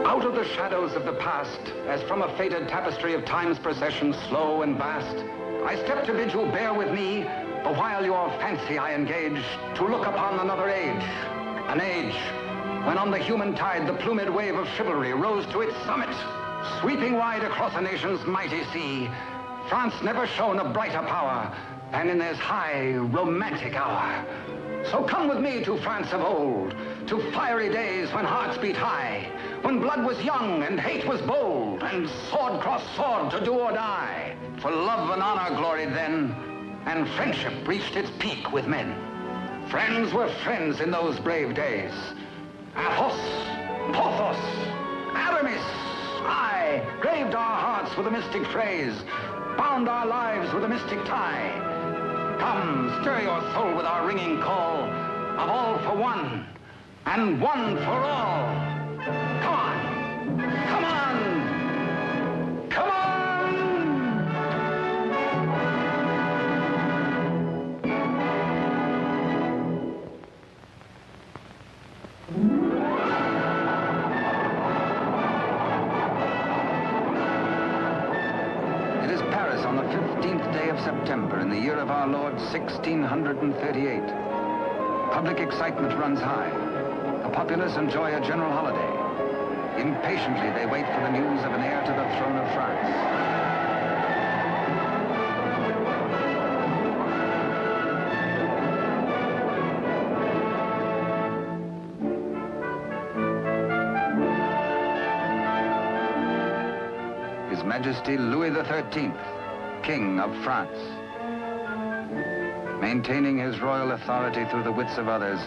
Out of the shadows of the past, as from a faded tapestry of time's procession, slow and vast, I step to bid you bear with me, the while your fancy I engage, to look upon another age. An age when on the human tide the plumid wave of chivalry rose to its summit, sweeping wide across a nation's mighty sea. France never shone a brighter power than in this high, romantic hour. So come with me to France of old, to fiery days when hearts beat high, when blood was young and hate was bold, and sword crossed sword to do or die. For love and honor gloried then, and friendship reached its peak with men. Friends were friends in those brave days. Athos, Porthos, Aramis, aye, graved our hearts with a mystic phrase, bound our lives with a mystic tie. Come, stir your soul with our ringing call of all for one, and one for all. Come on, come on, come on! It is Paris on the 15th day of September in the year of our Lord 1638. Public excitement runs high. The populace enjoy a general holiday. Impatiently, they wait for the news of an heir to the throne of France. His Majesty Louis XIII, King of France. Maintaining his royal authority through the wits of others,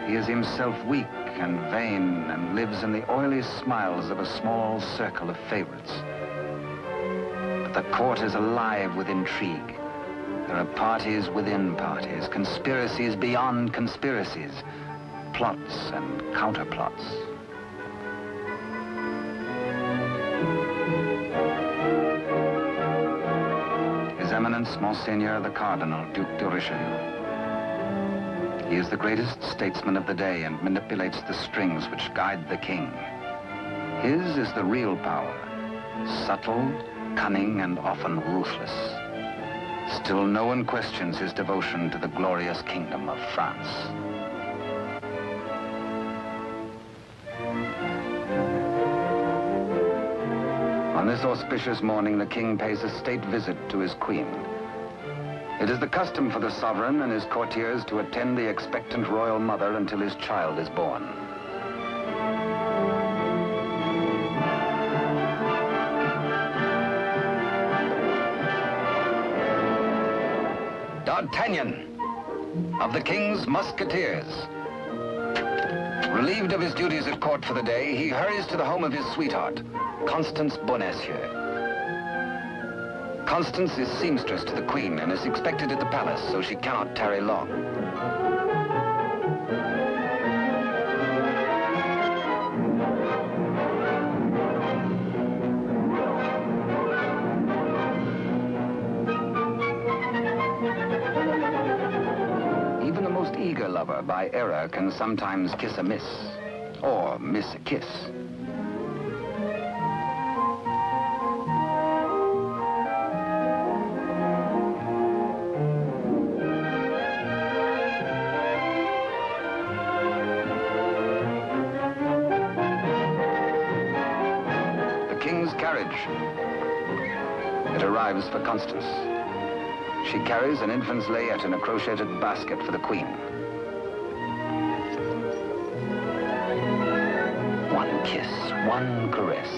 he is himself weak and vain and lives in the oily smiles of a small circle of favorites. But the court is alive with intrigue. There are parties within parties, conspiracies beyond conspiracies, plots and counterplots. His Eminence, Monseigneur the Cardinal, Duc de Richelieu. He is the greatest statesman of the day and manipulates the strings which guide the king. His is the real power, subtle, cunning, and often ruthless. Still, no one questions his devotion to the glorious kingdom of France. On this auspicious morning, the king pays a state visit to his queen. It is the custom for the sovereign and his courtiers to attend the expectant royal mother until his child is born. D'Artagnan, of the King's Musketeers. Relieved of his duties at court for the day, he hurries to the home of his sweetheart, Constance Bonacieux. Constance is seamstress to the Queen and is expected at the palace, so she cannot tarry long. Even the most eager lover, by error, can sometimes kiss a miss, or miss a kiss. It arrives for Constance. She carries an infant's layette in a crocheted basket for the Queen. One kiss, one caress.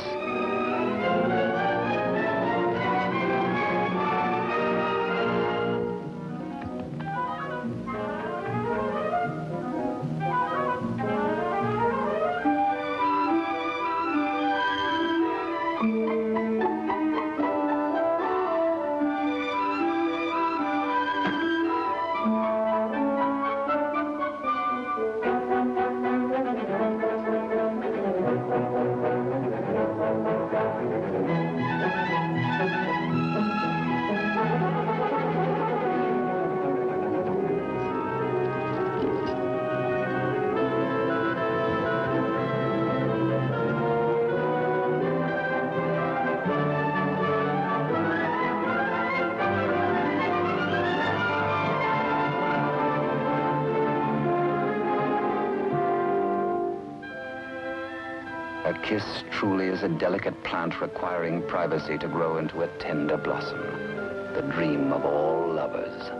A kiss truly is a delicate plant requiring privacy to grow into a tender blossom, the dream of all lovers.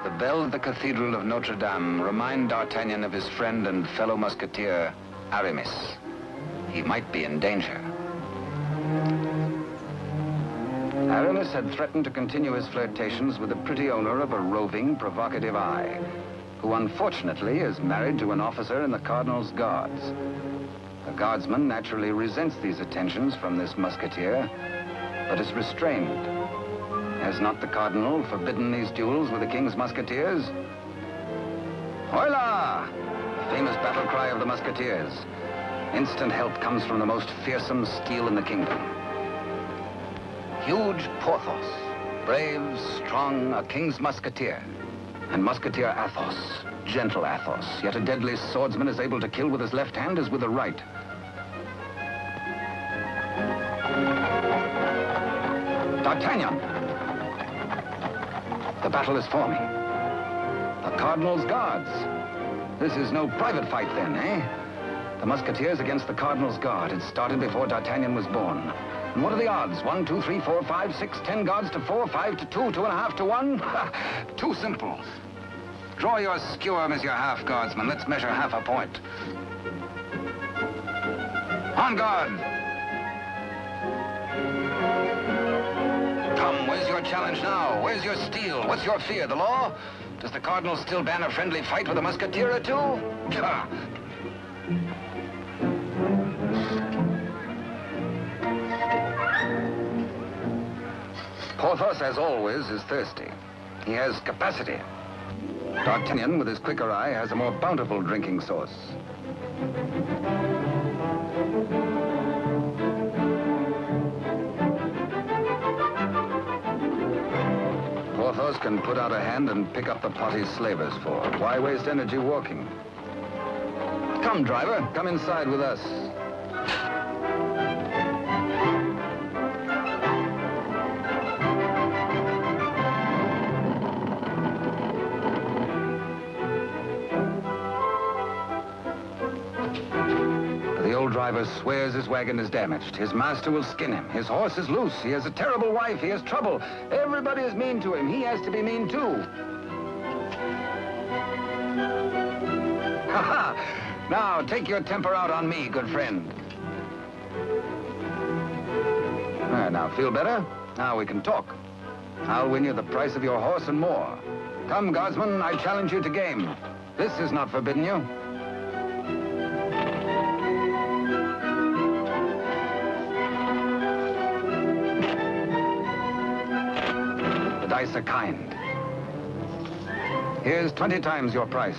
The bells of the Cathedral of Notre Dame remind D'Artagnan of his friend and fellow musketeer, Aramis. He might be in danger. Aramis had threatened to continue his flirtations with the pretty owner of a roving, provocative eye, who unfortunately is married to an officer in the Cardinal's Guards. The guardsman naturally resents these attentions from this musketeer, but is restrained. Has not the Cardinal forbidden these duels with the King's Musketeers? Hola! Famous battle cry of the Musketeers. Instant help comes from the most fearsome steel in the kingdom. Huge Porthos, brave, strong, a King's Musketeer. And Musketeer Athos, gentle Athos, yet a deadly swordsman is able to kill with his left hand as with the right. D'Artagnan! The battle is forming. The Cardinal's Guards. This is no private fight then, eh? The Musketeers against the Cardinal's Guard. It started before D'Artagnan was born. And what are the odds? 1, 2, 3, 4, 5, 6, 10 guards to 4, 5 to 2, 2.5 to 1? Too simple. Draw your skewer, Monsieur Half Guardsman. Let's measure half a point. On guard! Come, where's your challenge now? Where's your steel? What's your fear? The law? Does the Cardinal still ban a friendly fight with a musketeer or two? Porthos, as always, is thirsty. He has capacity. D'Artagnan, with his quicker eye, has a more bountiful drinking source. Porthos can put out a hand and pick up the pot he's slavers for. Why waste energy walking? Come, driver, come inside with us. The driver swears his wagon is damaged. His master will skin him. His horse is loose. He has a terrible wife. He has trouble. Everybody is mean to him. He has to be mean too. Ha ha! Now, take your temper out on me, good friend. Now, feel better? Now we can talk. I'll win you the price of your horse and more. Come, guardsman, I challenge you to game. This is not forbidden you. Dice are kind. Here's 20 times your price.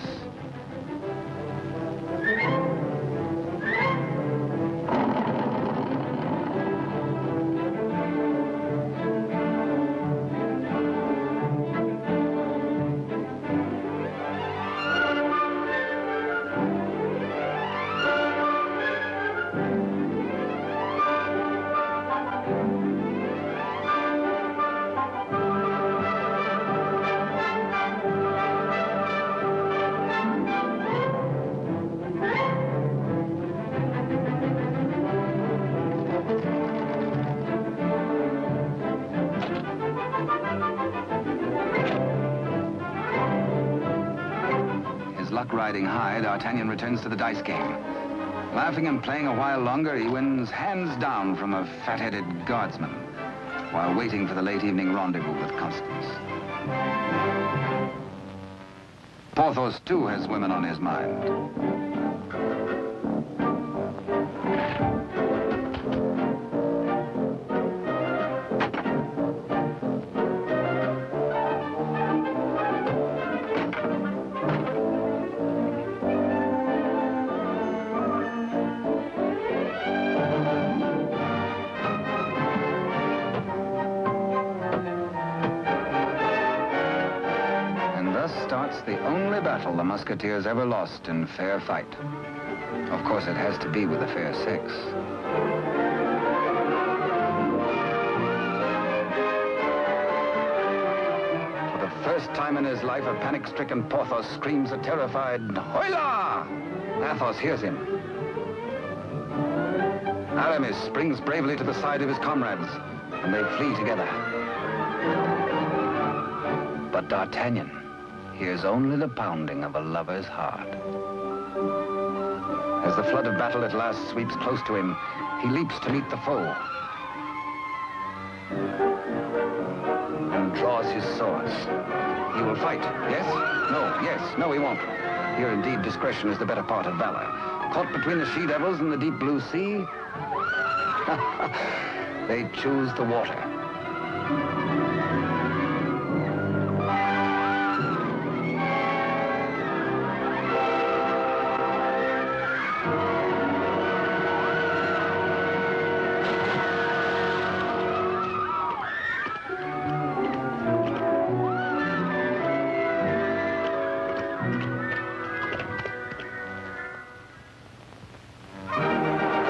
Luck riding high, D'Artagnan returns to the dice game. Laughing and playing a while longer, he wins hands down from a fat-headed guardsman while waiting for the late evening rendezvous with Constance. Porthos, too, has women on his mind. Starts the only battle the Musketeers ever lost in fair fight. Of course, it has to be with a fair six. For the first time in his life, a panic-stricken Porthos screams a terrified, "Hola!" Athos hears him. Aramis springs bravely to the side of his comrades, and they flee together. But D'Artagnan hears only the pounding of a lover's heart. As the flood of battle at last sweeps close to him, he leaps to meet the foe and draws his swords. He will fight. Yes? No. Yes. No, he won't. Here, indeed, discretion is the better part of valor. Caught between the she-devils and the deep blue sea, they choose the water.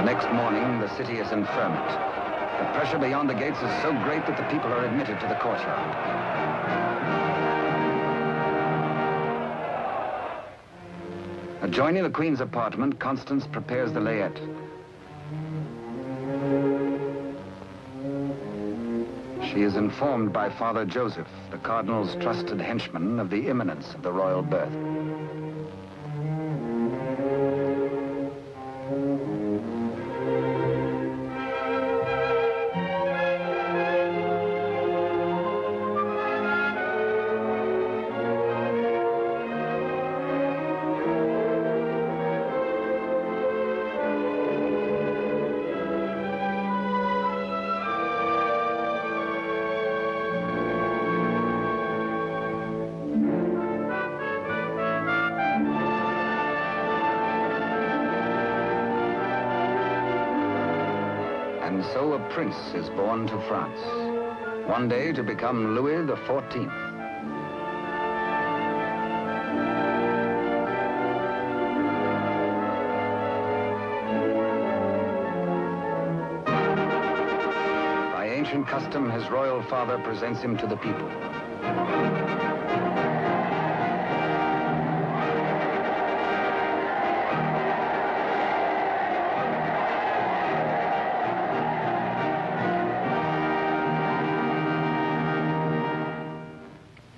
Next morning, the city is in ferment. The pressure beyond the gates is so great that the people are admitted to the courtyard. Adjoining the Queen's apartment, Constance prepares the layette. She is informed by Father Joseph, the Cardinal's trusted henchman, of the imminence of the royal birth. And so a prince is born to France, one day to become Louis XIV. By ancient custom, his royal father presents him to the people.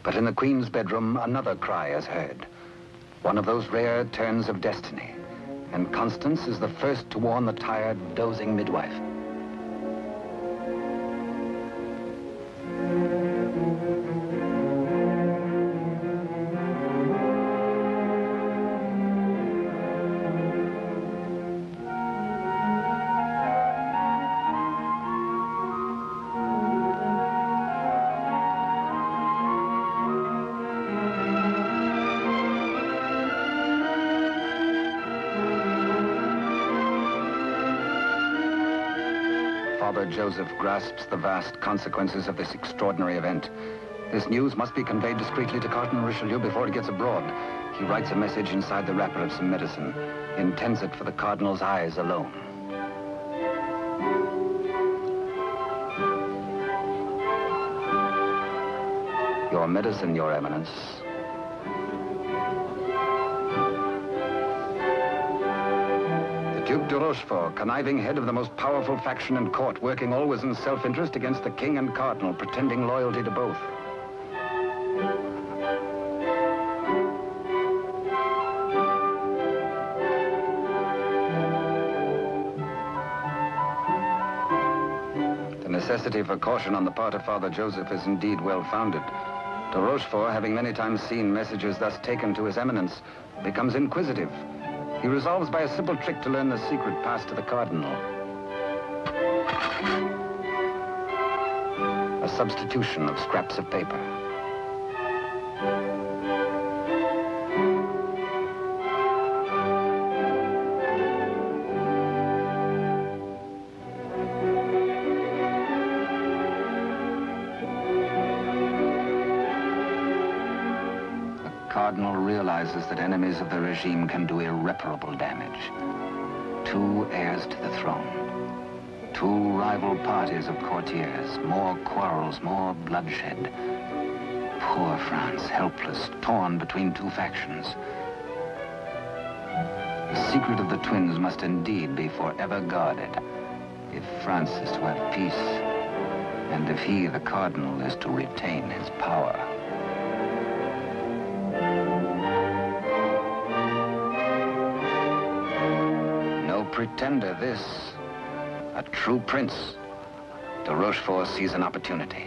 But in the Queen's bedroom, another cry is heard. One of those rare turns of destiny. And Constance is the first to warn the tired, dozing midwife. Father Joseph grasps the vast consequences of this extraordinary event. This news must be conveyed discreetly to Cardinal Richelieu before it gets abroad. He writes a message inside the wrapper of some medicine, intends it for the Cardinal's eyes alone. Your medicine, Your Eminence. Duke de Rochefort, conniving head of the most powerful faction in court, working always in self-interest against the king and cardinal, pretending loyalty to both. necessity for caution on the part of Father Joseph is indeed well-founded. De Rochefort, having many times seen messages thus taken to His Eminence, becomes inquisitive. He resolves by a simple trick to learn the secret passed to the Cardinal. A substitution of scraps of paper. The Cardinal realizes that enemies of the regime can do irreparable damage. 2 heirs to the throne. 2 rival parties of courtiers, more quarrels, more bloodshed. Poor France, helpless, torn between 2 factions. The secret of the twins must indeed be forever guarded, if France is to have peace, and if he, the Cardinal, is to retain his power. No pretender, this. A true prince. De Rochefort sees an opportunity.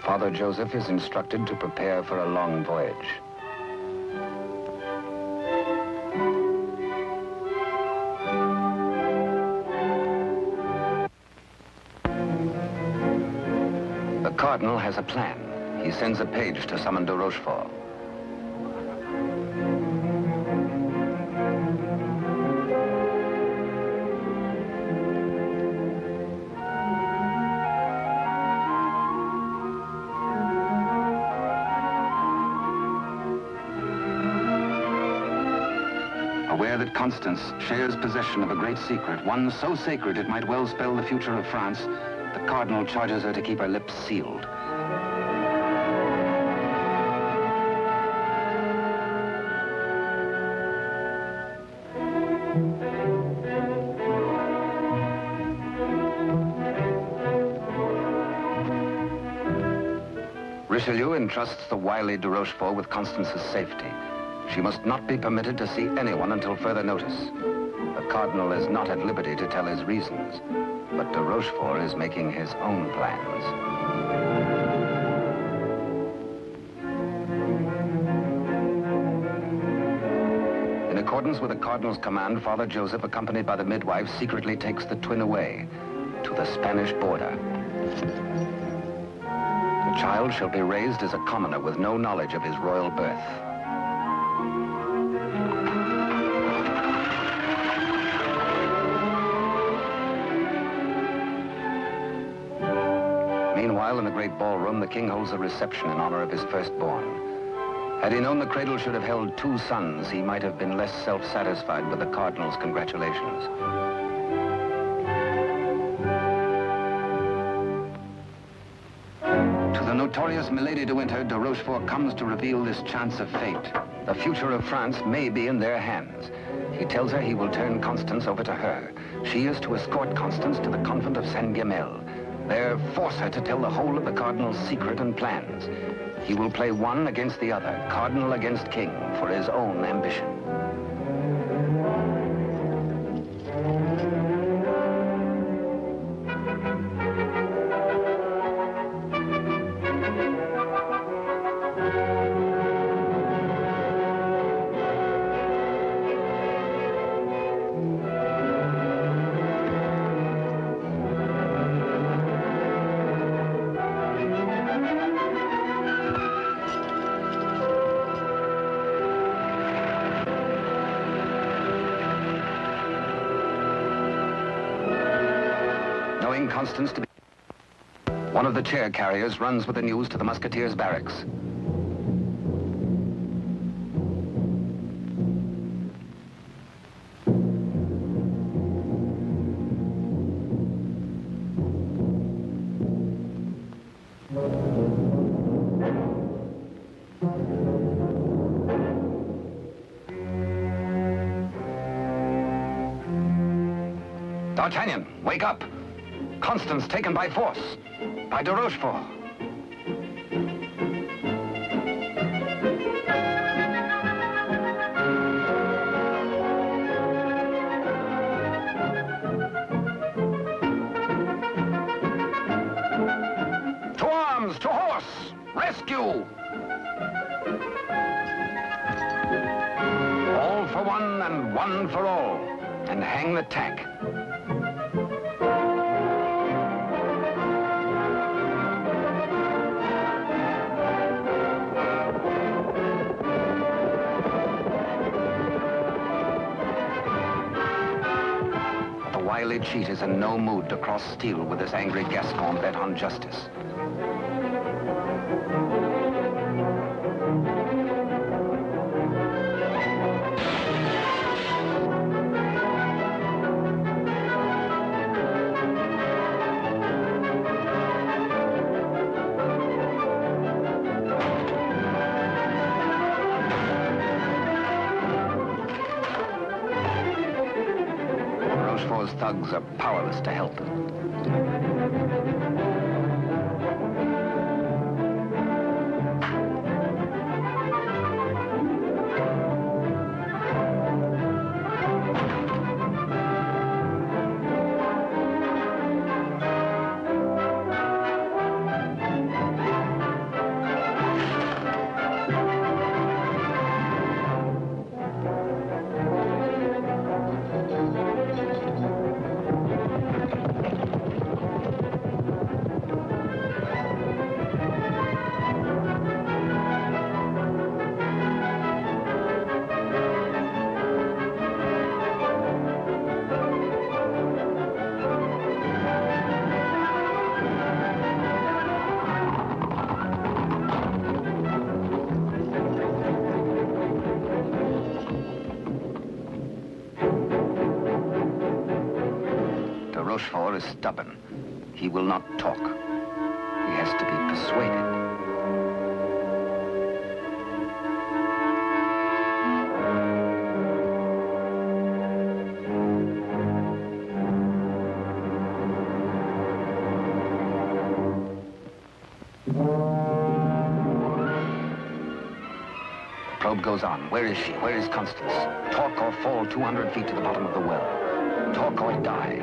Father Joseph is instructed to prepare for a long voyage. The Cardinal has a plan. He sends a page to summon de Rochefort. Aware that Constance shares possession of a great secret, one so sacred it might well spell the future of France, the Cardinal charges her to keep her lips sealed. Richelieu entrusts the wily de Rochefort with Constance's safety. She must not be permitted to see anyone until further notice. The Cardinal is not at liberty to tell his reasons, but de Rochefort is making his own plans. In accordance with the Cardinal's command, Father Joseph, accompanied by the midwife, secretly takes the twin away to the Spanish border. The child shall be raised as a commoner with no knowledge of his royal birth. Meanwhile, in the great ballroom, the king holds a reception in honor of his firstborn. Had he known the cradle should have held 2 sons, he might have been less self-satisfied with the Cardinal's congratulations. To the notorious Milady de Winter, de Rochefort comes to reveal this chance of fate. The future of France may be in their hands. He tells her he will turn Constance over to her. She is to escort Constance to the convent of Saint-Guemel. There, force her to tell the whole of the Cardinal's secret and plans. He will play one against the other, Cardinal against King, for his own ambition. Constance to be... One of the chair carriers runs with the news to the Musketeers' barracks. D'Artagnan, wake up! Constance taken by force, by de Rochefort. Rescue! All for one and one for all. And hang the tack. The wily cheat is in no mood to cross steel with this angry Gascon bent on justice. Rochefort's thugs are powerless to help. Rochefort is stubborn. He will not talk. He has to be persuaded. The probe goes on. Where is she? Where is Constance? Talk or fall 200 feet to the bottom of the well. Talk or die.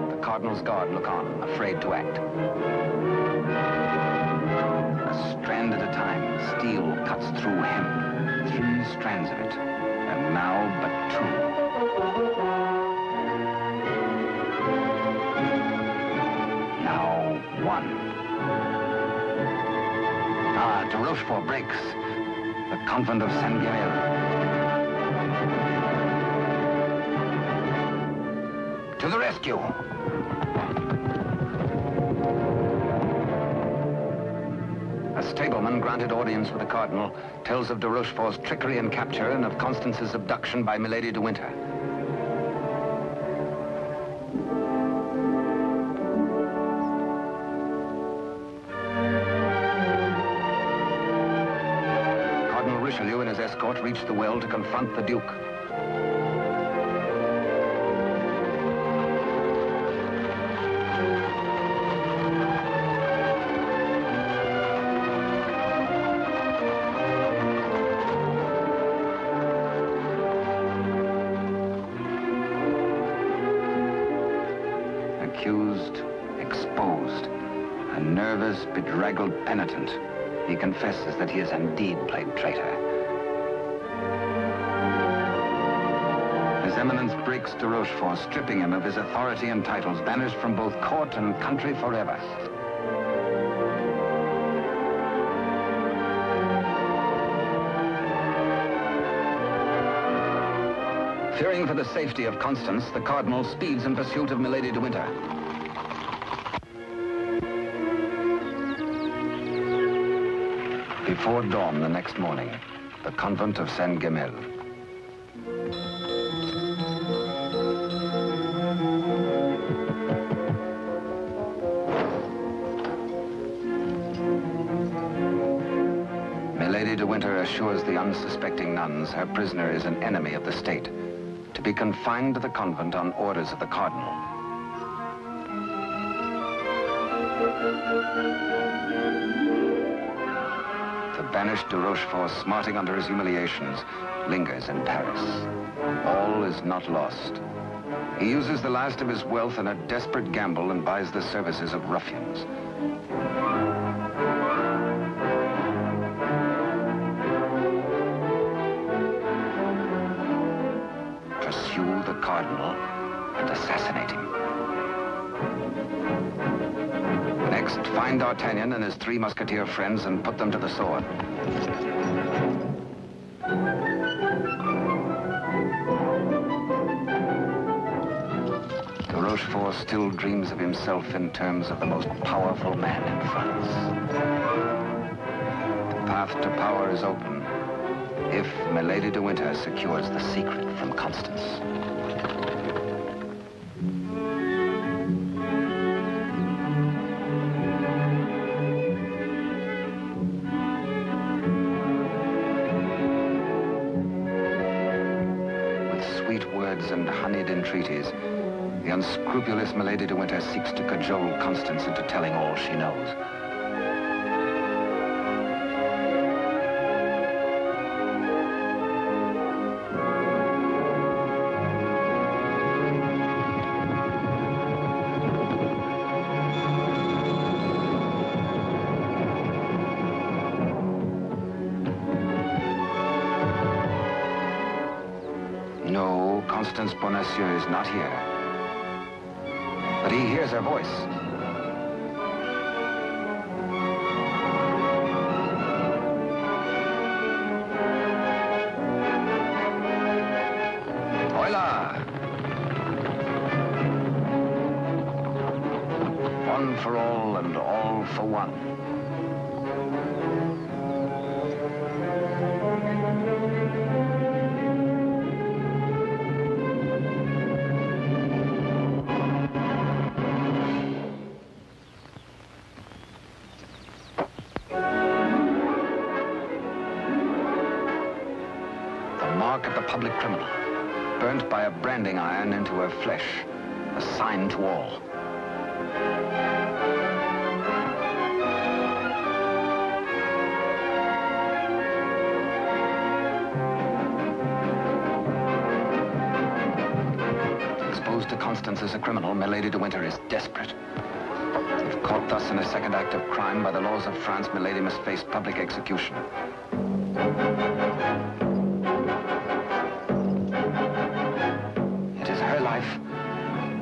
The Cardinal's guard look on, afraid to act. A strand at a time, steel cuts through hemp. 3 strands of it, and now but 2. Now 1. De Rochefort breaks. The convent of Saint-Guerel. To the rescue! A stableman granted audience with the Cardinal tells of de Rochefort's trickery and capture and of Constance's abduction by Milady de Winter. Richelieu and his escort reached the well to confront the Duke. Accused, exposed, a nervous, bedraggled penitent. He confesses that he has indeed played traitor. His Eminence breaks de Rochefort, stripping him of his authority and titles, banished from both court and country forever. Fearing for the safety of Constance, the Cardinal speeds in pursuit of Milady de Winter. Before dawn the next morning, the convent of Saint-Guerel. Milady de Winter assures the unsuspecting nuns her prisoner is an enemy of the state, to be confined to the convent on orders of the Cardinal. The banished de Rochefort, smarting under his humiliations, lingers in Paris. All is not lost. He uses the last of his wealth in a desperate gamble and buys the services of ruffians. Pursue the cardinal and assassinate him. Next, find D'Artagnan and his 3 musketeer friends and put them to the sword. Rochefort still dreams of himself in terms of the most powerful man in France. The path to power is open if Milady de Winter secures the secret from Constance. With sweet words and honeyed entreaties, the unscrupulous Milady de Winter seeks to cajole Constance into telling all she knows. No, Constance Bonacieux is not here. But he hears her voice. Hola! One for all and all for one. Mark of the public criminal, burnt by a branding iron into her flesh, a sign to all. Exposed to Constance as a criminal, Milady de Winter is desperate. If caught thus in a second act of crime, by the laws of France, Milady must face public execution.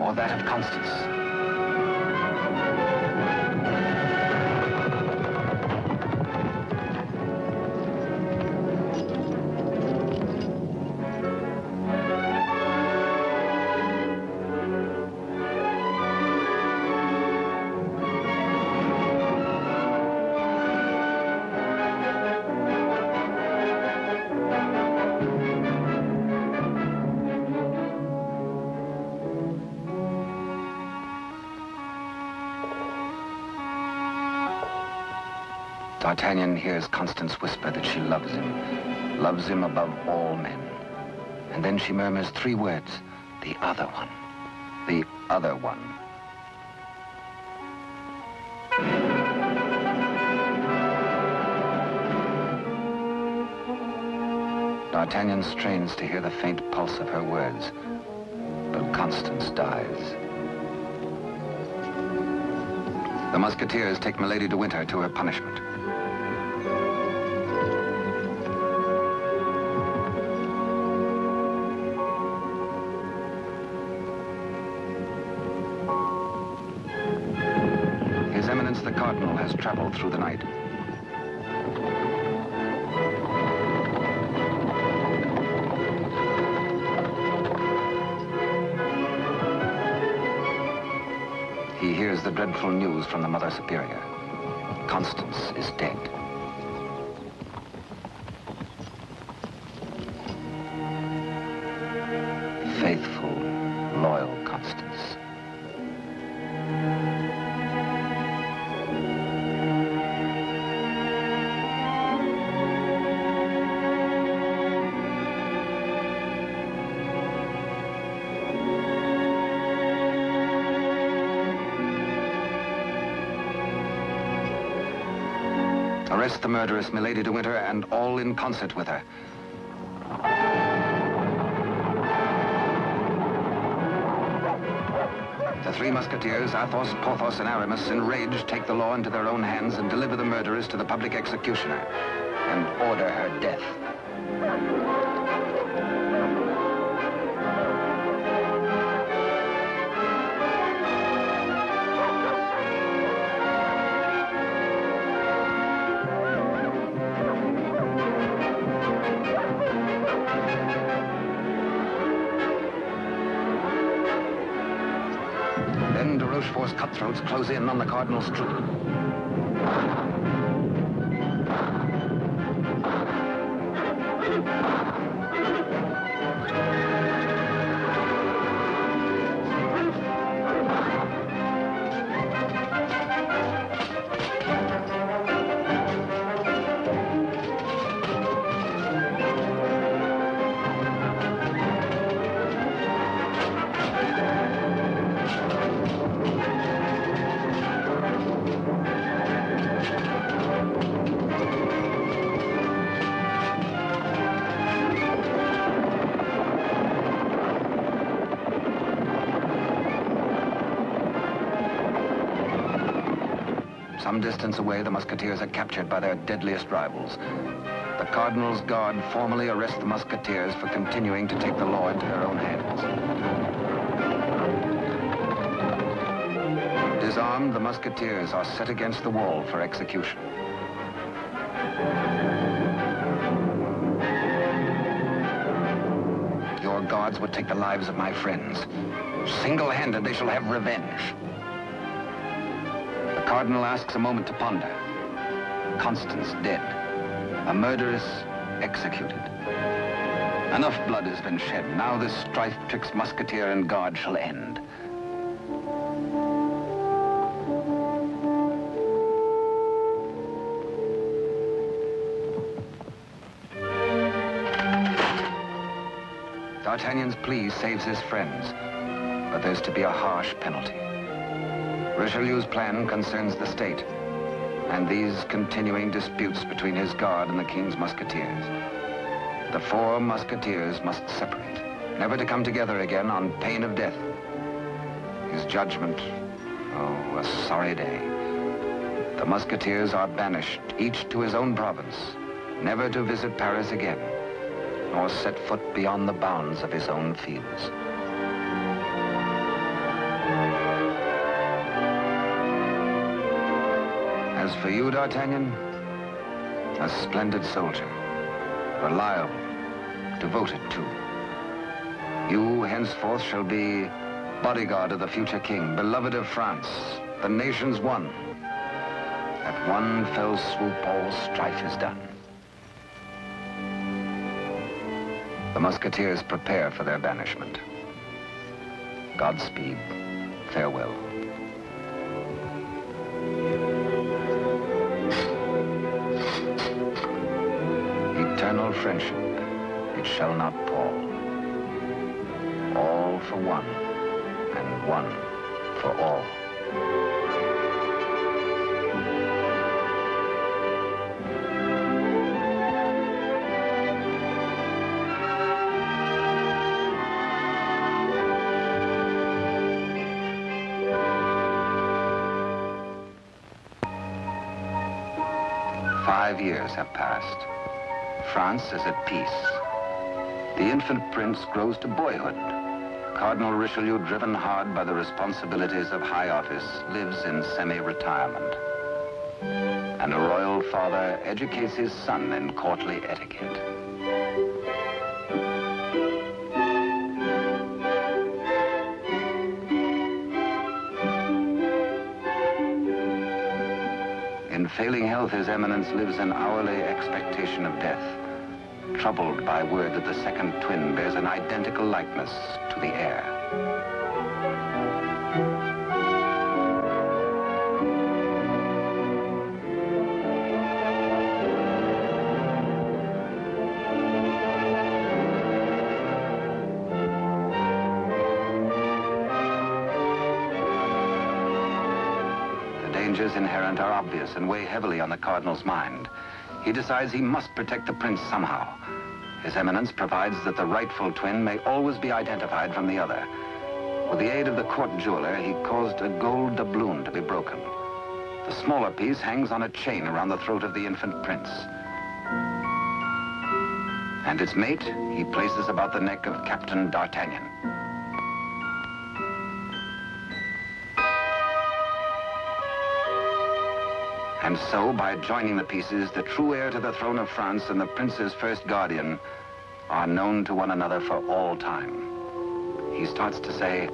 Or that of Constance. D'Artagnan hears Constance whisper that she loves him above all men. And then she murmurs 3 words, the other one, the other one. D'Artagnan strains to hear the faint pulse of her words, but Constance dies. The Musketeers take Milady de Winter to her punishment. His Eminence the Cardinal has traveled through the night. He hears the dreadful news from the Mother Superior. Constance is dead. Faithful, loyal Constance. Arrest the murderess, Milady de Winter, and all in concert with her. The three musketeers, Athos, Porthos, and Aramis, enraged, take the law into their own hands and deliver the murderess to the public executioner and order her death. Then de Rochefort's cutthroats close in on the cardinal's troop. Some distance away, the musketeers are captured by their deadliest rivals. The cardinal's guard formally arrest the musketeers for continuing to take the law into their own hands. Disarmed, the musketeers are set against the wall for execution. Your guards would take the lives of my friends. Single-handed, they shall have revenge. The cardinal asks a moment to ponder. Constance dead. A murderess executed. Enough blood has been shed. Now this strife twixt musketeer and guard shall end. D'Artagnan's plea saves his friends, but there's to be a harsh penalty. Richelieu's plan concerns the state, and these continuing disputes between his guard and the king's musketeers. The four musketeers must separate, never to come together again on pain of death. His judgment, oh, a sorry day. The musketeers are banished, each to his own province, never to visit Paris again, nor set foot beyond the bounds of his own fields. As for you, D'Artagnan, a splendid soldier, reliable, devoted too. You henceforth shall be bodyguard of the future king, beloved of France, the nation's one. At one fell swoop, all strife is done. The musketeers prepare for their banishment. Godspeed, farewell. Eternal friendship, it shall not pall. All for one, and one for all. "5 years have passed. France is at peace. The infant prince grows to boyhood. Cardinal Richelieu, driven hard by the responsibilities of high office, lives in semi-retirement. And a royal father educates his son in courtly etiquette. In failing health, His Eminence lives in hourly expectation of death, troubled by word that the second twin bears an identical likeness to the heir. The dangers inherent are obvious and weigh heavily on the cardinal's mind. He decides he must protect the prince somehow. His Eminence provides that the rightful twin may always be identified from the other. With the aid of the court jeweler, he caused a gold doubloon to be broken. The smaller piece hangs on a chain around the throat of the infant prince. And its mate he places about the neck of Captain D'Artagnan. And so, by joining the pieces, the true heir to the throne of France and the prince's first guardian are known to one another for all time. He starts to say,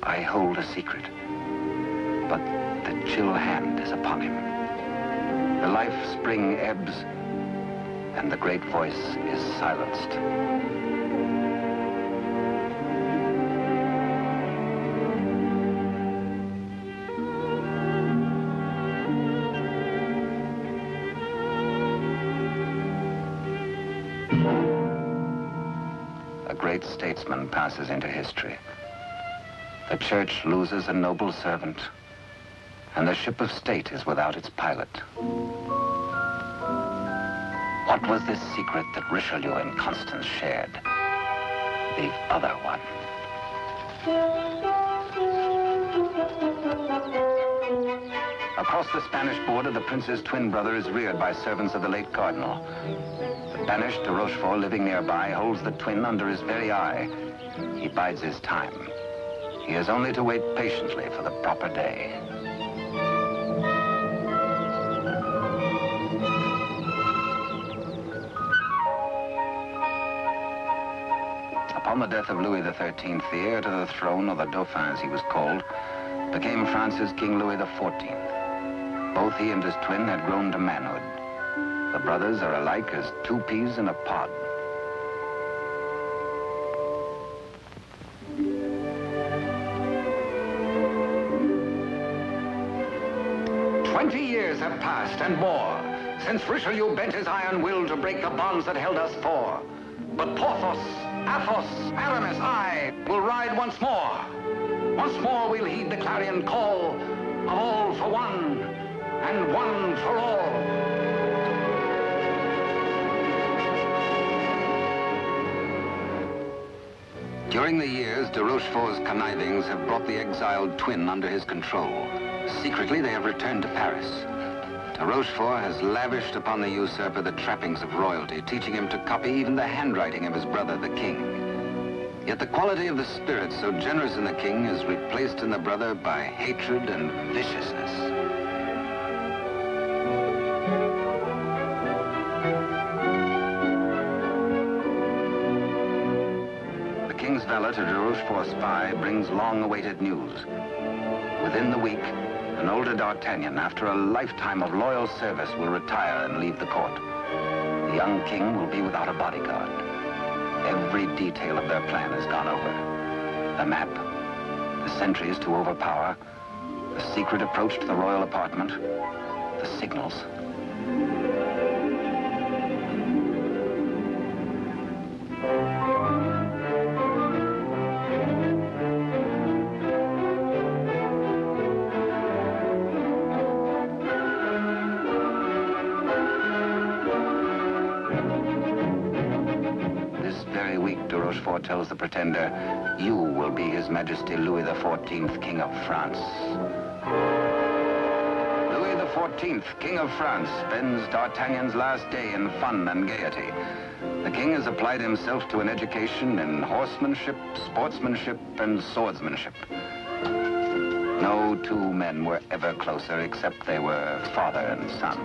I hold a secret, but the chill hand is upon him. The life spring ebbs, and the great voice is silenced. A great statesman passes into history. The church loses a noble servant, and the ship of state is without its pilot. What was this secret that Richelieu and Constance shared? The other one. Across the Spanish border, the prince's twin brother is reared by servants of the late cardinal. The banished de Rochefort, living nearby, holds the twin under his very eye. He bides his time. He has only to wait patiently for the proper day. Upon the death of Louis XIII, the heir to the throne, or the Dauphin as he was called, became France's King Louis XIV. Both he and his twin had grown to manhood. The brothers are alike as two peas in a pod. Years have passed and more since Richelieu bent his iron will to break the bonds that held us four. But Porthos, Athos, Aramis, I will ride once more. Once more we'll heed the clarion call of all for one and one for all. During the years, de Rochefort's connivings have brought the exiled twin under his control. Secretly, they have returned to Paris. De Rochefort has lavished upon the usurper the trappings of royalty, teaching him to copy even the handwriting of his brother, the king. Yet the quality of the spirit so generous in the king is replaced in the brother by hatred and viciousness. The king's valet, a de Rochefort spy, brings long-awaited news. Within the week, an older D'Artagnan, after a lifetime of loyal service, will retire and leave the court. The young king will be without a bodyguard. Every detail of their plan has gone over. The map, the sentries to overpower, the secret approach to the royal apartment, the signals. Rochefort tells the pretender, you will be His Majesty Louis XIV, King of France. Louis XIV, King of France, spends D'Artagnan's last day in fun and gaiety. The king has applied himself to an education in horsemanship, sportsmanship, and swordsmanship. No two men were ever closer, except they were father and son.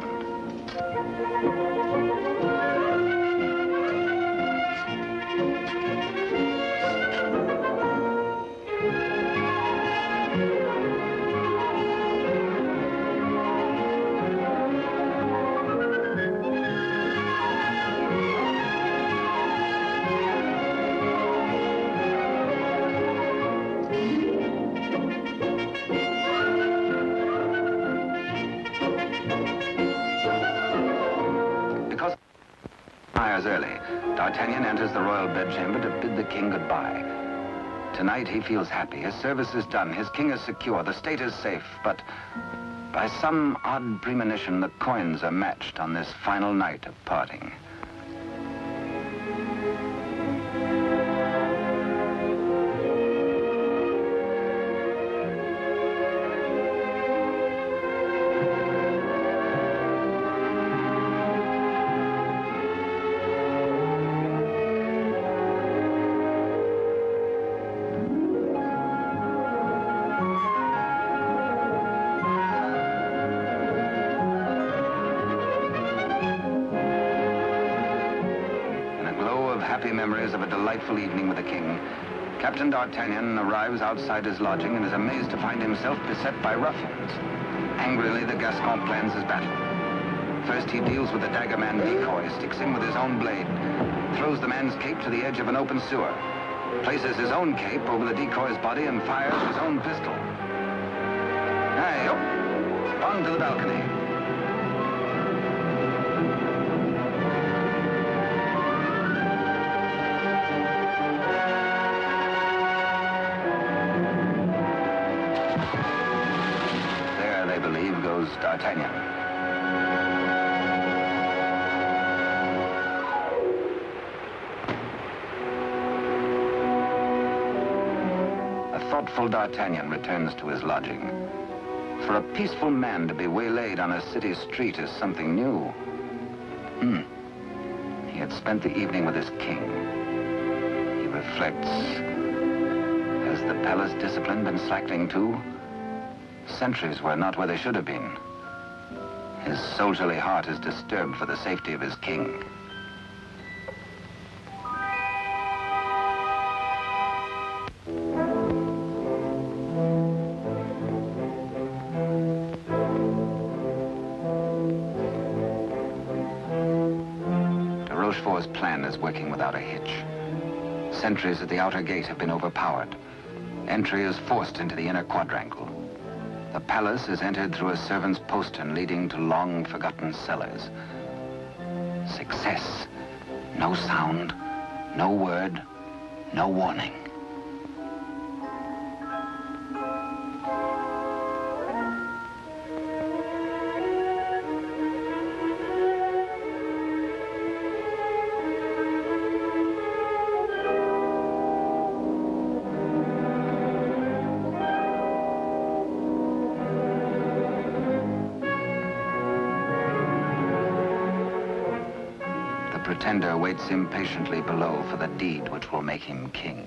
Early, D'Artagnan enters the royal bedchamber to bid the king goodbye. Tonight he feels happy. His service is done. His king is secure. The state is safe. But by some odd premonition, the coins are matched on this final night of parting. memories of a delightful evening with the king, Captain D'Artagnan arrives outside his lodging and is amazed to find himself beset by ruffians. Angrily, the Gascon plans his battle. First, he deals with the dagger-man decoy, sticks him with his own blade, throws the man's cape to the edge of an open sewer, places his own cape over the decoy's body and fires his own pistol. Hey, up! On to the balcony. There, they believe, goes D'Artagnan. Thoughtful D'Artagnan returns to his lodging. For a peaceful man to be waylaid on a city street is something new. He had spent the evening with his king. He reflects, has the palace discipline been slackening too? Sentries were not where they should have been. His soldierly heart is disturbed for the safety of his king. Rochefort's plan is working without a hitch. Sentries at the outer gate have been overpowered. Entry is forced into the inner quadrangle. The palace is entered through a servant's postern leading to long-forgotten cellars. Success. No sound, no word, no warning. The pretender waits impatiently below for the deed which will make him king.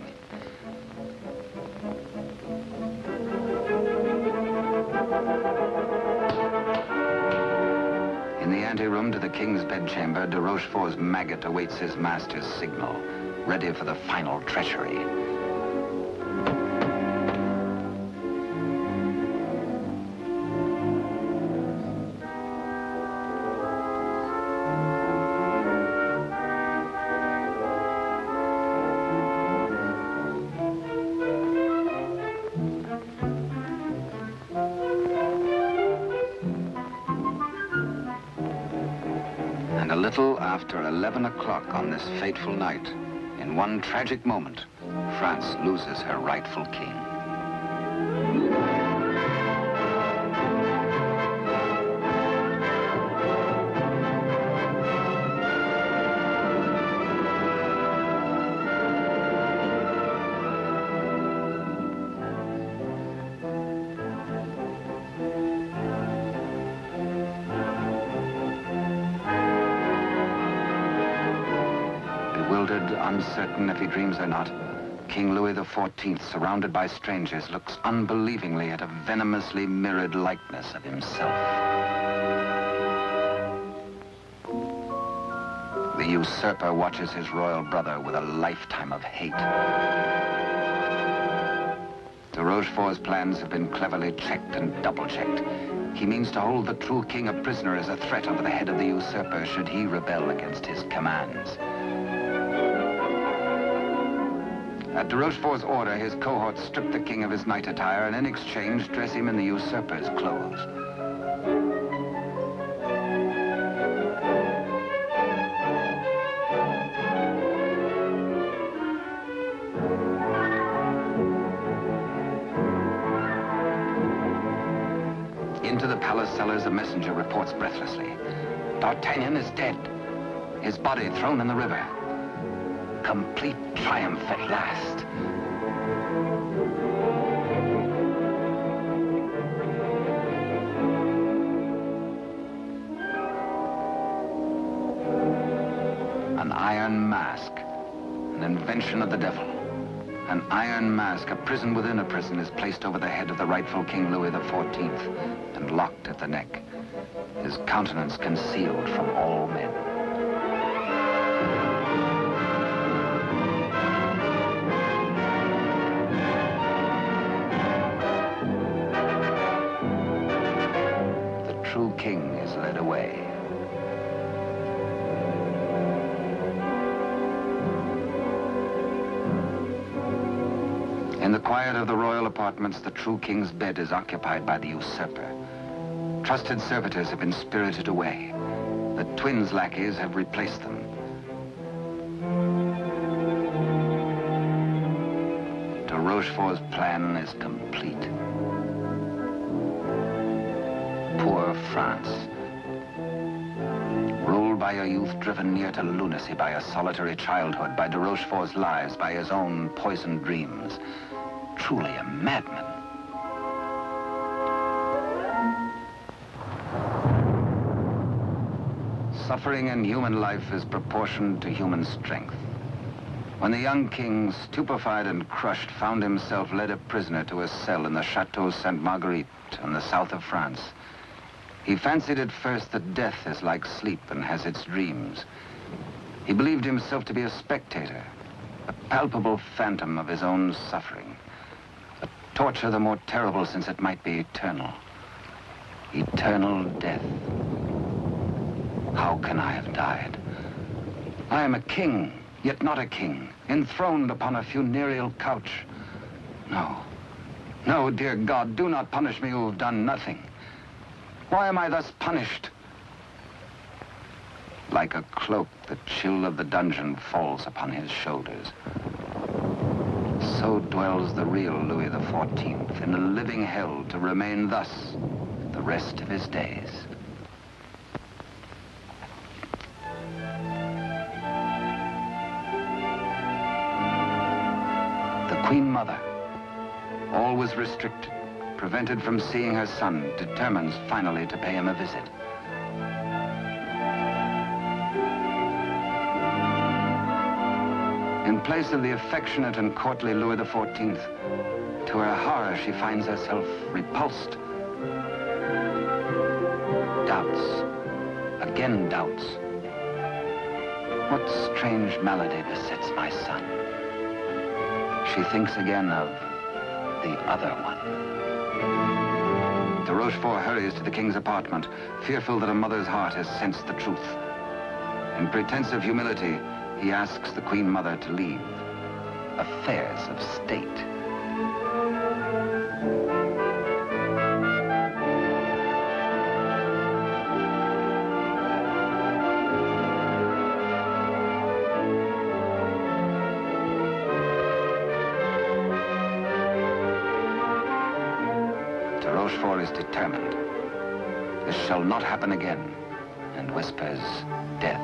In the anteroom to the king's bedchamber, de Rochefort's maggot awaits his master's signal, ready for the final treachery. And a little after 11 o'clock on this fateful night, in one tragic moment, France loses her rightful king. Bewildered, uncertain if he dreams or not, King Louis XIV, surrounded by strangers, looks unbelievingly at a venomously mirrored likeness of himself. The usurper watches his royal brother with a lifetime of hate. De Rochefort's plans have been cleverly checked and double-checked. He means to hold the true king a prisoner as a threat over the head of the usurper should he rebel against his commands. At de Rochefort's order, his cohorts strip the king of his night attire and in exchange dress him in the usurper's clothes. Into the palace cellars, a messenger reports breathlessly. D'Artagnan is dead. His body thrown in the river. Complete triumph at last. An iron mask, an invention of the devil. An iron mask, a prison within a prison, is placed over the head of the rightful King Louis XIV and locked at the neck, his countenance concealed from all men. king is led away. In the quiet of the royal apartments, the true king's bed is occupied by the usurper. Trusted servitors have been spirited away. The twins' lackeys have replaced them. De Rochefort's plan is complete. Poor France. Ruled by a youth driven near to lunacy by a solitary childhood, by de Rochefort's lies, by his own poisoned dreams. Truly a madman. Suffering in human life is proportioned to human strength. When the young king, stupefied and crushed, found himself led a prisoner to a cell in the Chateau Sainte Marguerite in the south of France, he fancied at first that death is like sleep and has its dreams. He believed himself to be a spectator, a palpable phantom of his own suffering. A torture the more terrible since it might be eternal. Eternal death. How can I have died? I am a king, yet not a king, enthroned upon a funereal couch. No, no, dear God, do not punish me who have done nothing. Why am I thus punished? Like a cloak, the chill of the dungeon falls upon his shoulders. So dwells the real Louis XIV in a living hell, to remain thus the rest of his days. The Queen Mother, always restricted, prevented from seeing her son, determines finally to pay him a visit. In place of the affectionate and courtly Louis XIV, to her horror, she finds herself repulsed. Doubts, again doubts. What strange malady besets my son? She thinks again of the other one. De Rochefort hurries to the king's apartment, fearful that a mother's heart has sensed the truth. In pretense of humility, he asks the Queen Mother to leave. Affairs of state. De Rochefort is determined. This shall not happen again, and whispers death.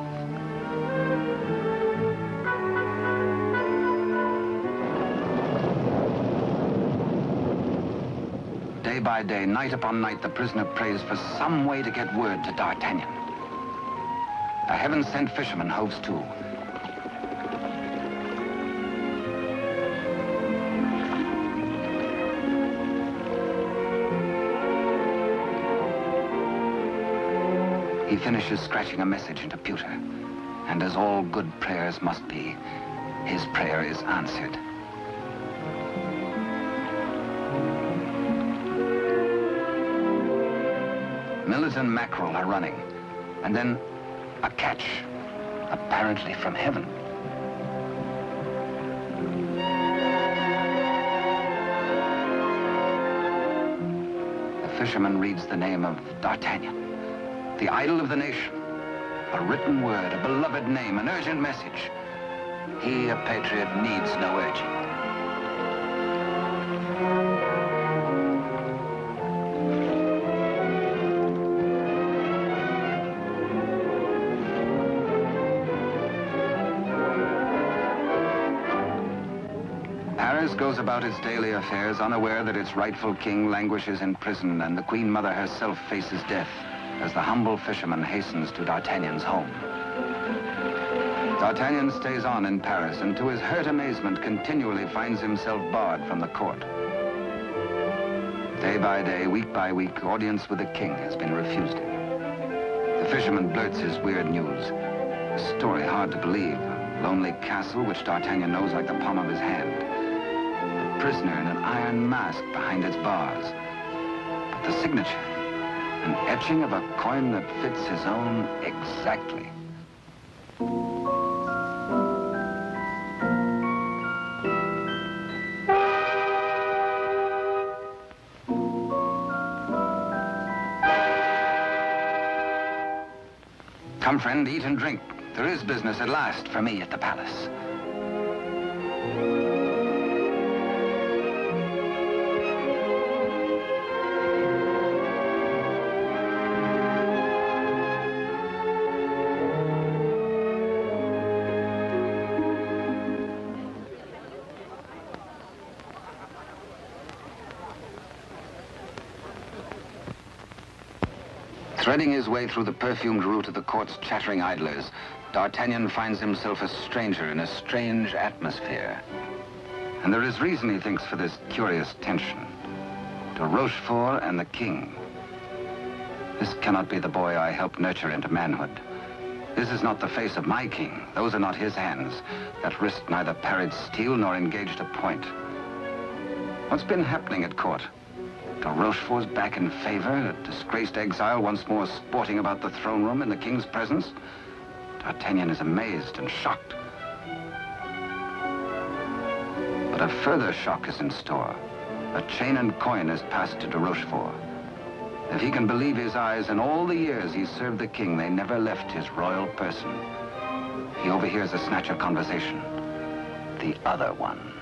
Day by day, night upon night, the prisoner prays for some way to get word to D'Artagnan. A heaven-sent fisherman hoves to. He finishes scratching a message into pewter, and as all good prayers must be, his prayer is answered. Millet and mackerel are running, and then a catch, apparently from heaven. The fisherman reads the name of D'Artagnan, the idol of the nation. A written word, a beloved name, an urgent message. He, a patriot, needs no urging. Paris goes about its daily affairs, unaware that its rightful king languishes in prison, and the Queen Mother herself faces death as the humble fisherman hastens to D'Artagnan's home. D'Artagnan stays on in Paris, and to his hurt amazement continually finds himself barred from the court. Day by day, week by week, audience with the king has been refused him. The fisherman blurts his weird news. A story hard to believe. A lonely castle which D'Artagnan knows like the palm of his hand. A prisoner in an iron mask behind its bars. But the signature, An etching of a coin that fits his own exactly. Come, friend, eat and drink. There is business at last for me at the palace. Threading his way through the perfumed route of the court's chattering idlers, D'Artagnan finds himself a stranger in a strange atmosphere. And there is reason, he thinks, for this curious tension. De Rochefort and the king. This cannot be the boy I helped nurture into manhood. This is not the face of my king. Those are not his hands that risked neither parried steel nor engaged a point. What's been happening at court? De Rochefort's back in favor, a disgraced exile once more sporting about the throne room in the king's presence. D'Artagnan is amazed and shocked. But a further shock is in store. A chain and coin is passed to de Rochefort. If he can believe his eyes, in all the years he served the king, they never left his royal person. He overhears a snatch of conversation. The other one.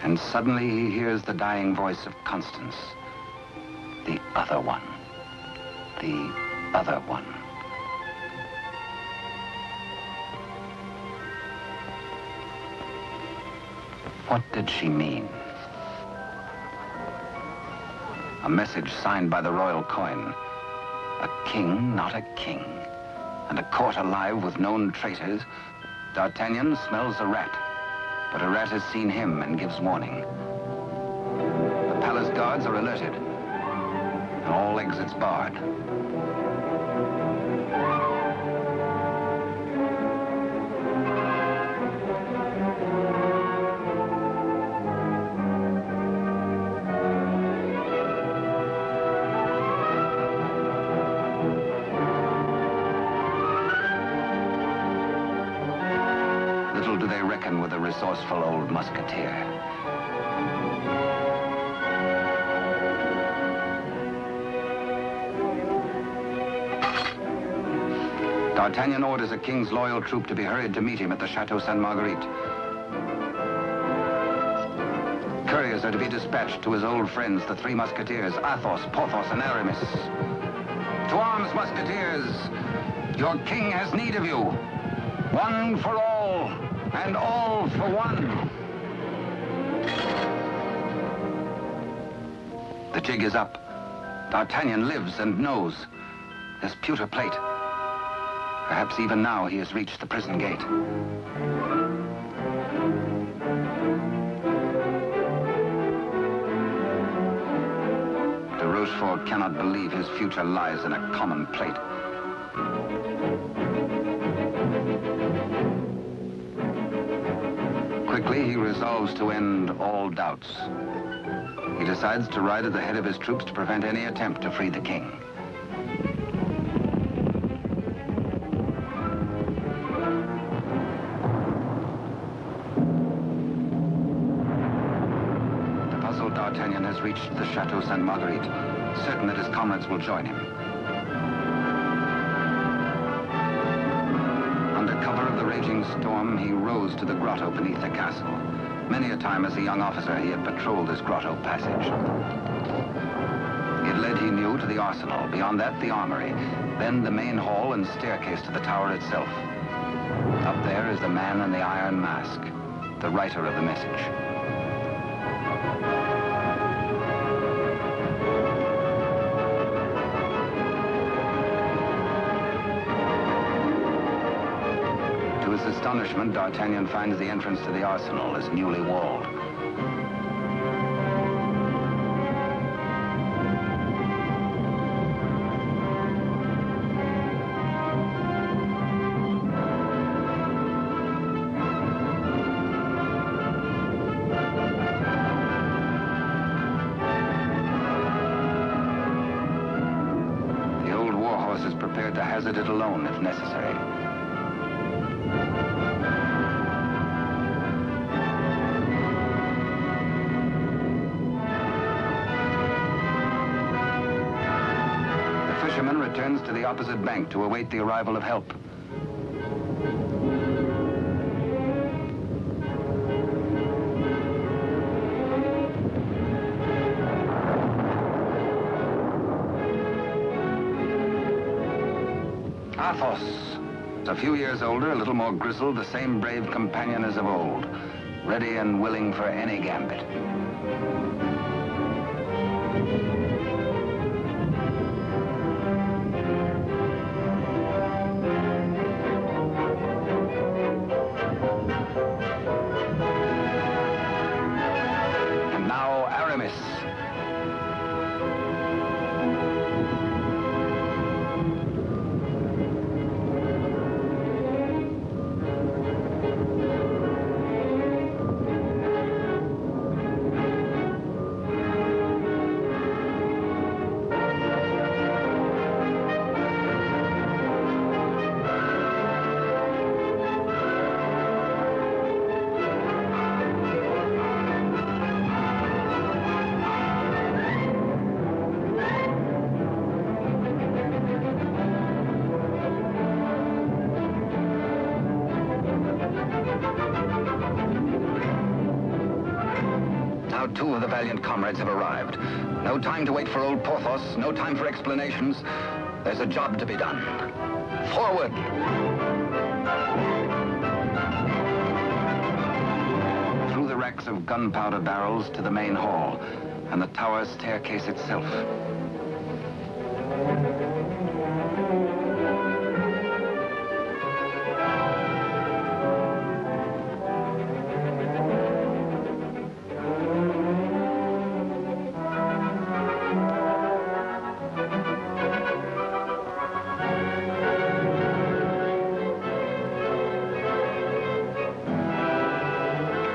And suddenly he hears the dying voice of Constance. The other one. The other one. What did she mean? A message signed by the royal coin. A king, not a king. And a court alive with known traitors. D'Artagnan smells a rat. But a rat has seen him and gives warning. The palace guards are alerted, and all exits barred. Little do they reckon with a resourceful old musketeer. D'Artagnan orders a king's loyal troop to be hurried to meet him at the Chateau Sainte-Marguerite. Couriers are to be dispatched to his old friends, the three musketeers, Athos, Porthos, and Aramis. To arms, musketeers! Your king has need of you. One for all, and all for one. The jig is up. D'Artagnan lives and knows. There's pewter plate. Perhaps even now he has reached the prison gate. De Rochefort cannot believe his future lies in a common plate. Quickly, he resolves to end all doubts. He decides to ride at the head of his troops to prevent any attempt to free the king. The puzzled D'Artagnan has reached the Chateau Sainte-Marguerite, certain that his comrades will join him. Under cover of the raging storm, he rose to the grotto beneath the castle. Many a time as a young officer, he had patrolled this grotto passage. It led, he knew, to the arsenal. Beyond that, the armory. Then the main hall and staircase to the tower itself. Up there is the man in the iron mask, the writer of the message. To his astonishment, D'Artagnan finds the entrance to the arsenal is newly walled. prepared to hazard it alone if necessary. The fisherman returns to the opposite bank to await the arrival of help. Athos, a few years older, a little more grizzled, the same brave companion as of old, ready and willing for any gambit. And now Aramis. Now two of the valiant comrades have arrived. No time to wait for old Porthos, no time for explanations. There's a job to be done. Forward! Through the racks of gunpowder barrels to the main hall, and the tower staircase itself.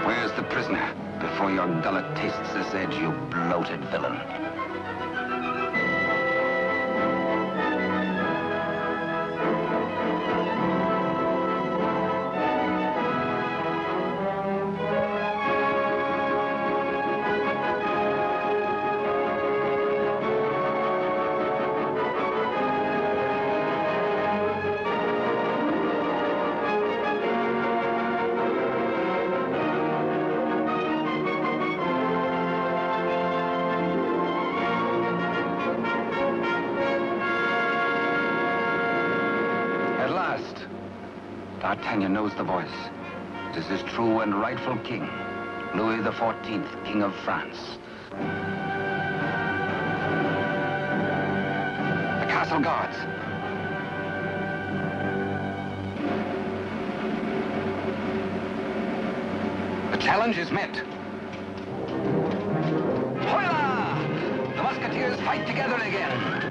Where's the prisoner? Before your gullet tastes this edge, you bloated villain. D'Artagnan knows the voice. It is his true and rightful king, Louis XIV, King of France. The castle guards. The challenge is met. Hola! The musketeers fight together again.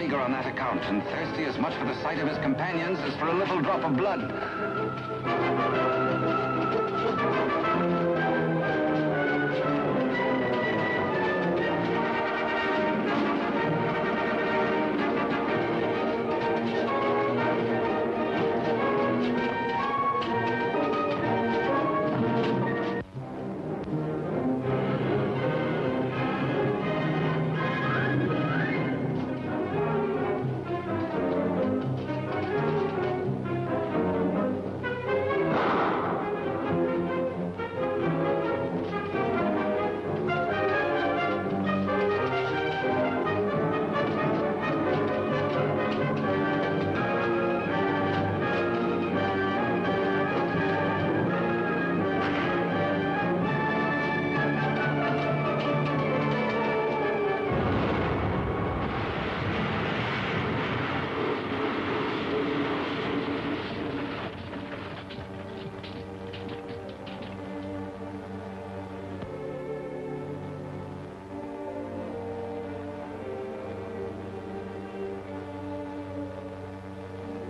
eager on that account, and thirsty as much for the sight of his companions as for a little drop of blood.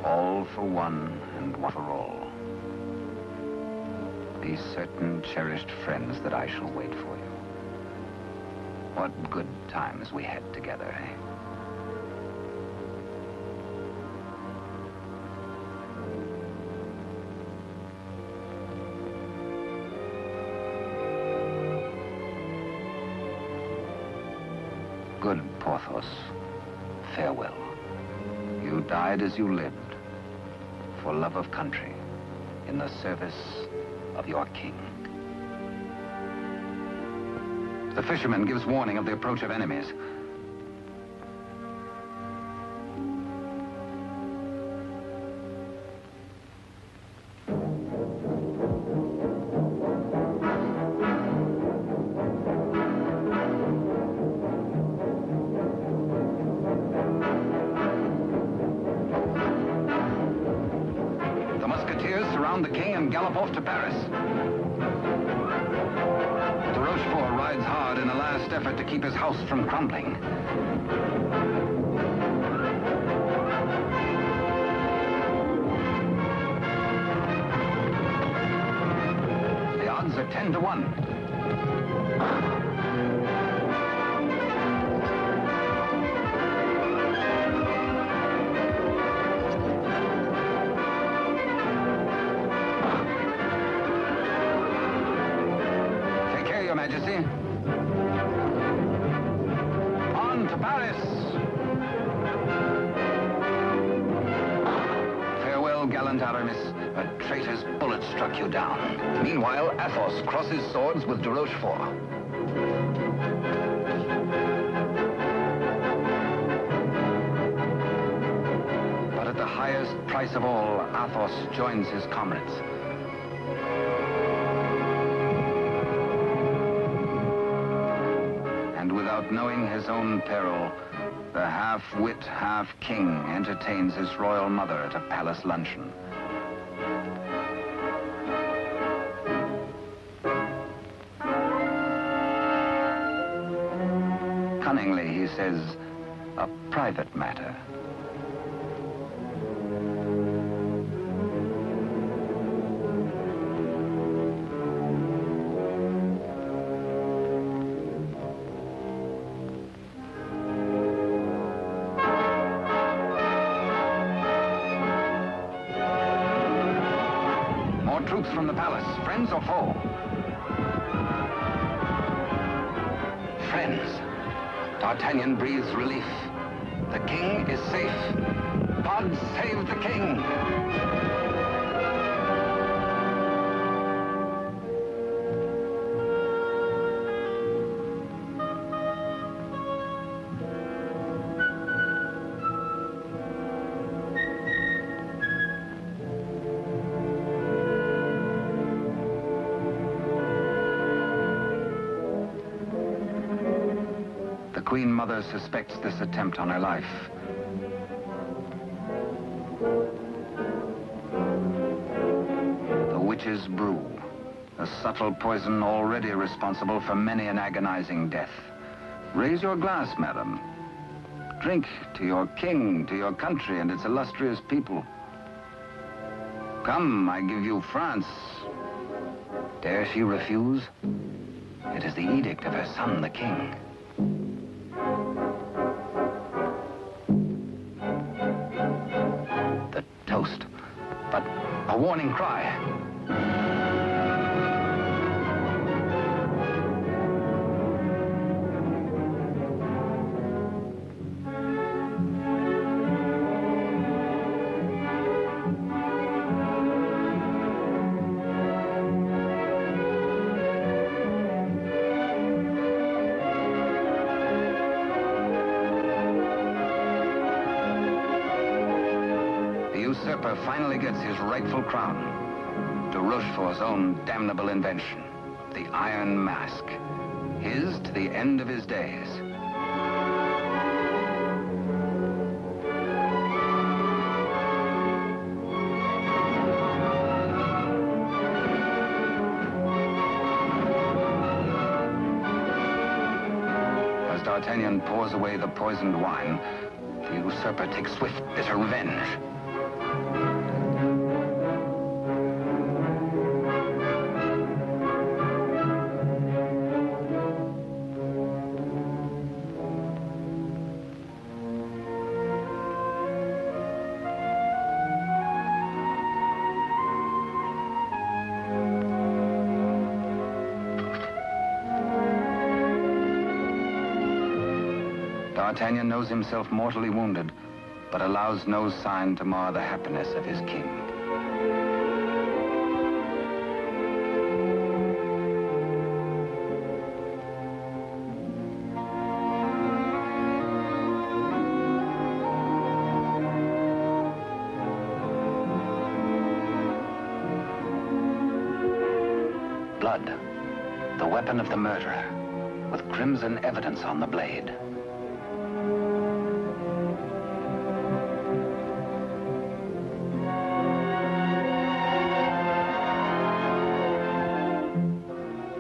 All for one and one for all. Be certain, cherished friends, that I shall wait for you. What good times we had together, eh? Good Porthos, farewell. You died as you lived, for love of country, in the service of your king. The fisherman gives warning of the approach of enemies. Surround the king and gallop off to Paris. De Rochefort rides hard in a last effort to keep his house from crumbling. The odds are 10 to 1. Your Majesty. On to Paris. Farewell, gallant Aramis. A traitor's bullet struck you down. Meanwhile, Athos crosses swords with de Rochefort. But at the highest price of all, Athos joins his comrades. Without knowing his own peril, the half-wit, half-king entertains his royal mother at a palace luncheon. Cunningly, he says, a private matter. Troops from the palace, friends or foe? Friends. D'Artagnan breathes relief. The king is safe. God save the king! The Queen Mother suspects this attempt on her life. The witch's brew, a subtle poison already responsible for many an agonizing death. Raise your glass, madam. Drink to your king, to your country and its illustrious people. Come, I give you France. Dare she refuse? It is the edict of her son, the king. The toast, but a warning cry. The usurper finally gets his rightful crown. De Rochefort's own damnable invention, the Iron Mask. His to the end of his days. As D'Artagnan pours away the poisoned wine, the usurper takes swift, bitter revenge. D'Artagnan knows himself mortally wounded, but allows no sign to mar the happiness of his king. Blood, the weapon of the murderer, with crimson evidence on the blade.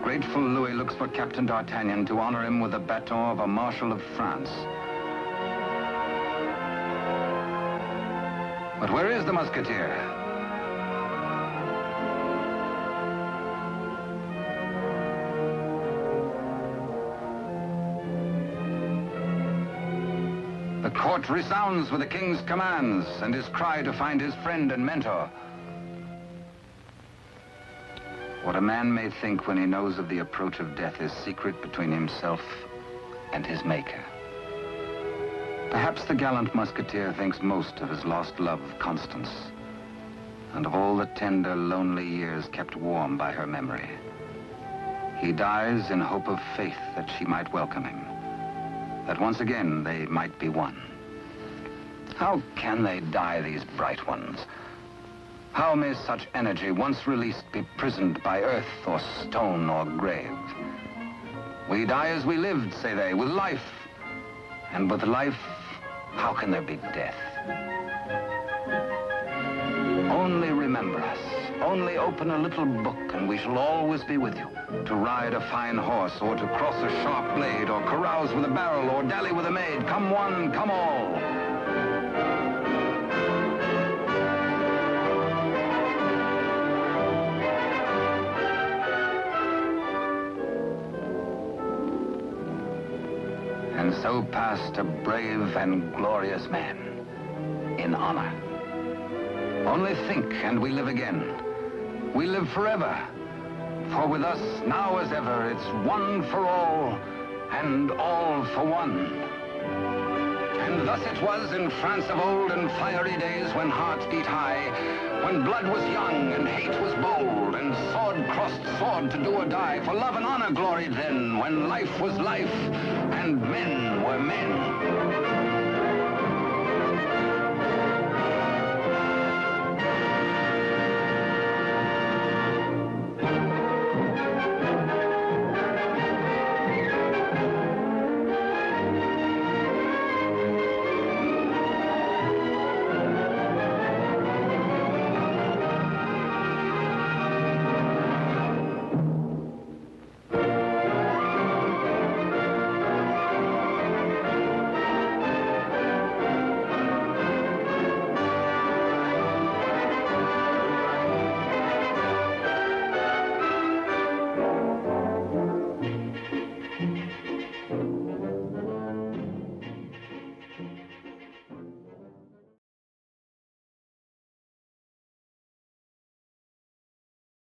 Grateful Louis looks for Captain D'Artagnan to honor him with the baton of a Marshal of France. But where is the Musketeer? The court resounds with the king's commands and his cry to find his friend and mentor. What a man may think when he knows of the approach of death is secret between himself and his maker. Perhaps the gallant Musketeer thinks most of his lost love, Constance, and of all the tender, lonely years kept warm by her memory. He dies in hope of faith that she might welcome him, that once again they might be one. How can they die, these bright ones? How may such energy, once released, be prisoned by earth or stone or grave? We die as we lived, say they, with life. And with life, how can there be death? Only remember us. Only open a little book and we shall always be with you. To ride a fine horse or to cross a sharp blade or carouse with a barrel or dally with a maid. Come one, come all. And so passed a brave and glorious man, in honor. Only think, and we live again. We live forever. For with us, now as ever, it's one for all, and all for one. And thus it was in France of old and fiery days when hearts beat high, when blood was young and hate was bold, and sword crossed sword to do or die. For love and honor gloried then, when life was life, and men were men.